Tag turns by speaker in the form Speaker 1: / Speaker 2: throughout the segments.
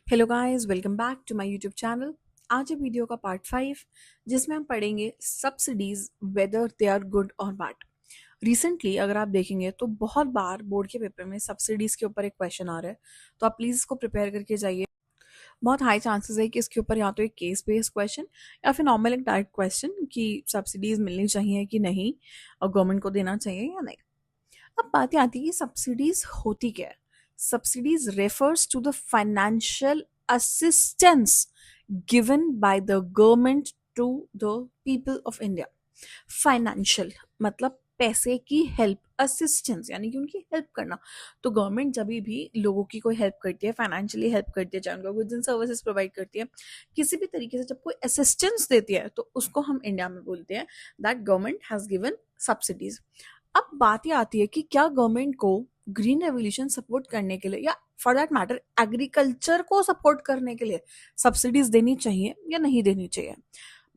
Speaker 1: Hello guys, welcome back to my YouTube channel. आज है video का पार्ट 5 जिसमें हम पढ़ेंगे subsidies whether they are good और बैड। रिसेंटली अगर आप देखेंगे तो बहुत बार बोर्ड के पेपर में सब्सिडीज के ऊपर एक क्वेश्चन आ रहा है, तो आप प्लीज़ इसको प्रिपेयर करके जाइए। बहुत हाई चांसेस है कि इसके ऊपर या तो एक केस बेस्ड क्वेश्चन या फिर नॉर्मल एक डायरेक्ट क्वेश्चन कि सब्सिडीज मिलनी चाहिए कि नहीं और गवर्नमेंट को देना चाहिए या नहीं। अब बातें आती है कि सब्सिडीज होती क्या है। Subsidies refers to the financial assistance given by the government to the people of India. Financial मतलब पैसे की हेल्प, असिस्टेंस यानी कि उनकी हेल्प करना। तो गवर्नमेंट जब भी लोगों की कोई हेल्प करती है, फाइनेंशियली हेल्प करती है, चाहे उनको गुड्स एंड सर्विसेज प्रोवाइड करती है, किसी भी तरीके से जब कोई असिस्टेंस देती है तो उसको हम इंडिया में बोलते हैं that government has given subsidies. अब बात ये आती है कि क्या गवर्नमेंट को ग्रीन रेवोल्यूशन सपोर्ट करने के लिए या फॉर दैट मैटर एग्रीकल्चर को सपोर्ट करने के लिए सब्सिडीज देनी चाहिए या नहीं देनी चाहिए।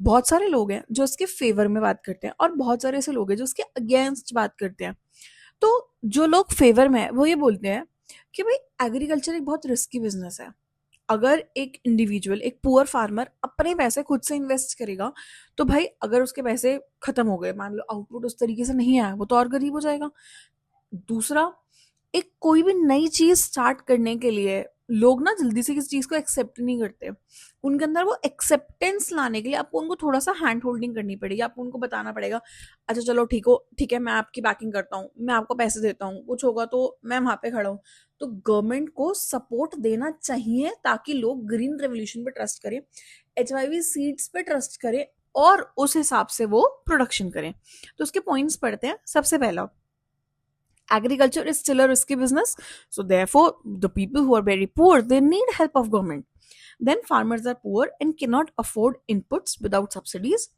Speaker 1: बहुत सारे लोग हैं जो इसके फेवर में बात करते हैं और बहुत सारे ऐसे लोग हैं जो इसके अगेंस्ट बात करते हैं। तो जो लोग फेवर में है वो ये बोलते हैं कि भाई एग्रीकल्चर एक बहुत रिस्की बिजनेस है। अगर एक इंडिविजुअल, एक पुअर फार्मर अपने पैसे खुद से इन्वेस्ट करेगा तो भाई अगर उसके पैसे खत्म हो गए, मान लो आउटपुट उस तरीके से नहीं आया, वो तो और गरीब हो जाएगा। दूसरा, एक कोई भी नई चीज स्टार्ट करने के लिए लोग ना जल्दी से किसी चीज को एक्सेप्ट नहीं करते। उनके अंदर वो एक्सेप्टेंस लाने के लिए आपको उनको थोड़ा सा हैंड होल्डिंग करनी पड़ेगी। आपको उनको बताना पड़ेगा, अच्छा चलो ठीक है, मैं आपकी बैकिंग करता हूँ, मैं आपको पैसे देता हूँ, कुछ होगा तो मैं वहां पे खड़ा हूँ। तो गवर्नमेंट को सपोर्ट देना चाहिए ताकि लोग ग्रीन रेवोल्यूशन पे ट्रस्ट करें, एचवाईवी सीड्स पे ट्रस्ट करें और उस हिसाब से वो प्रोडक्शन करें। तो उसके पॉइंट्स पढ़ते हैं। सबसे पहला, agriculture is still a risky business, so therefore the people who are very poor, they need help of government. Then farmers are poor and cannot afford inputs without subsidies.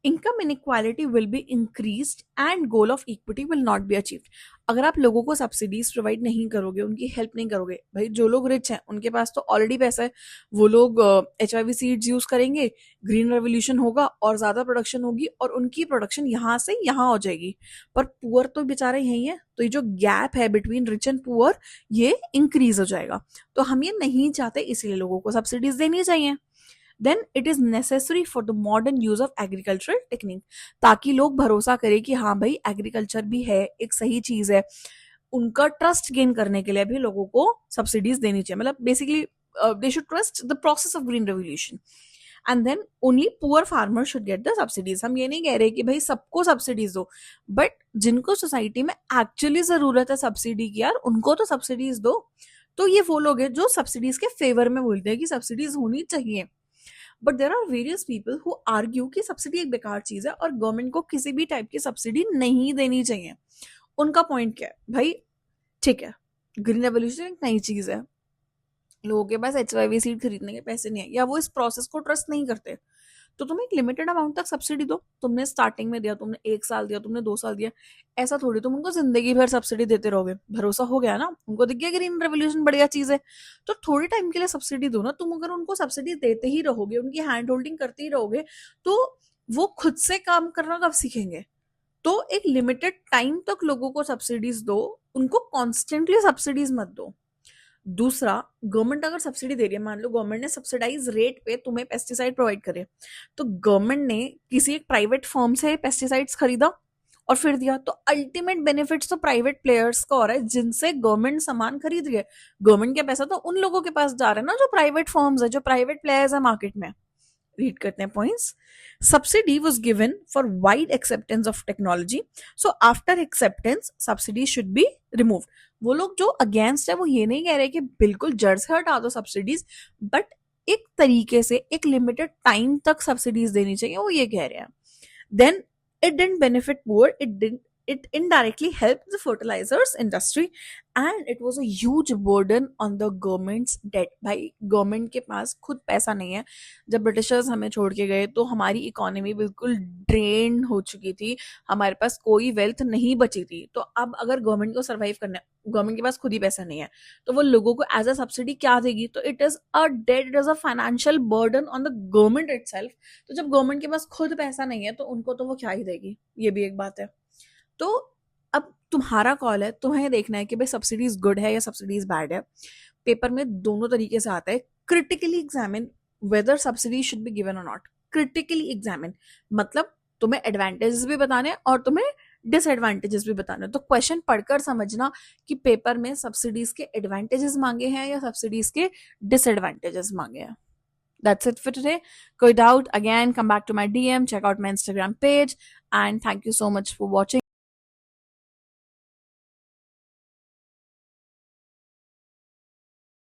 Speaker 1: Income inequality will be increased and goal of equity will not be achieved. अगर आप लोगों को subsidies provide नहीं करोगे, उनकी help नहीं करोगे, भाई जो लोग रिच हैं उनके पास तो ऑलरेडी पैसा है, वो लोग एच सीड्स यूज करेंगे, ग्रीन रेवोल्यूशन होगा और ज्यादा प्रोडक्शन होगी और उनकी प्रोडक्शन यहाँ से यहाँ हो जाएगी। पर पुअर तो बेचारे यही है, तो ये जो गैप है बिटवीन रिच एंड पुअर ये इंक्रीज हो जाएगा। तो हम ये नहीं चाहते, इसीलिए लोगों को सब्सिडीज देनी चाहिए। Then it is necessary for the modern use of agricultural technique, ताकि लोग भरोसा करें कि हाँ भाई एग्रीकल्चर भी है, एक सही चीज है। उनका ट्रस्ट गेन करने के लिए भी लोगों को सब्सिडीज देनी चाहिए। मतलब basically they should trust the process of green revolution and then only poor farmer should get the subsidies. हम ये नहीं कह रहे कि भाई सबको सब्सिडीज दो, बट जिनको सोसाइटी में एक्चुअली जरूरत है सब्सिडी की, यार उनको तो सब्सिडीज दो। तो ये वो लोग हैं जो सब्सिडीज के फेवर में बोलते हैं कि सब्सिडीज होनी चाहिए। But there are various people who argue कि सब्सिडी एक बेकार चीज है और गवर्नमेंट को किसी भी टाइप की सब्सिडी नहीं देनी चाहिए। उनका पॉइंट क्या है भाई, ठीक है ग्रीन रेवोल्यूशन एक नई चीज है, लोगों के पास एचवाईवी सीड खरीदने के पैसे नहीं है या वो इस प्रोसेस को ट्रस्ट नहीं करते, तो तुम एक लिमिटेड अमाउंट तक सब्सिडी दो। तुमने स्टार्टिंग में दिया, तुमने 1 साल दिया, तुमने 2 साल दिया, ऐसा थोड़ी तुम उनको जिंदगी भर सब्सिडी देते रहोगे। भरोसा हो गया ना, उनको दिख गया ग्रीन रेवोल्यूशन बढ़िया चीज है, तो थोड़ी टाइम के लिए सब्सिडी दो ना। तुम अगर उनको सब्सिडी देते ही रहोगे, उनकी हैंड होल्डिंग करते ही रहोगे, तो वो खुद से काम करना कब सीखेंगे। तो एक लिमिटेड टाइम तक लोगों को सब्सिडीज दो, उनको कॉन्स्टेंटली सब्सिडीज मत दो। दूसरा, गवर्नमेंट अगर सब्सिडी दे रही है, मान लो गवर्नमेंट ने सब्सिडाइज रेट पे तुम्हें पेस्टिसाइड प्रोवाइड करे, तो गवर्नमेंट ने किसी एक प्राइवेट फर्म से पेस्टिसाइड्स खरीदा और फिर दिया, तो अल्टीमेट बेनिफिट्स तो प्राइवेट प्लेयर्स का हो रहा है जिनसे गवर्नमेंट सामान खरीद रही है। गवर्नमेंट का पैसा तो उन लोगों के पास जा रहा है ना जो प्राइवेट फर्म्स है, जो प्राइवेट प्लेयर्स है मार्केट में। रीड करते हैं points. Subsidy was given for wide acceptance of technology, so after acceptance subsidy should be remove. वो लोग जो अगेंस्ट है वो ये नहीं कह रहे कि बिल्कुल जड़ से हटा दो सब्सिडीज, बट एक तरीके से एक लिमिटेड टाइम तक सब्सिडीज देनी चाहिए, वो ये कह रहे हैं। Then it didn't benefit poor, it indirectly helped the fertilizers industry and it was a huge burden on the government's debt। भाई गवर्नमेंट के पास खुद पैसा नहीं है। जब ब्रिटिशर्स हमें छोड़ के गए तो हमारी इकोनॉमी बिल्कुल ड्रेन हो चुकी थी, हमारे पास कोई वेल्थ नहीं बची थी। तो अब अगर गवर्नमेंट को सर्वाइव करना है, गवर्नमेंट के पास खुद ही पैसा नहीं है, तो वो लोगों को एज अ सब्सिडी क्या देगी। तो it is a debt, it is a financial burden on the government itself. तो जब गवर्नमेंट के पास खुद पैसा नहीं है तो उनको तो वो क्या ही देगी, ये भी एक बात है। तो अब तुम्हारा कॉल है, तुम्हें देखना है कि भाई सब्सिडीज गुड है या सब्सिडीज बैड है। पेपर में दोनों तरीके से आता है, critically examine whether subsidy should be given और नॉट। क्रिटिकली एग्जामिन मतलब तुम्हें एडवांटेजेस भी बताने हैं और तुम्हें डिसएडवांटेजेस भी बताने हैं। तो क्वेश्चन पढ़कर समझना कि पेपर में सब्सिडीज के एडवांटेजेस मांगे हैं या सब्सिडीज के डिसएडवांटेजेस मांगे हैं। That's it for today. Go doubt again, come back to my DM, check out my Instagram page, and thank you so much for watching.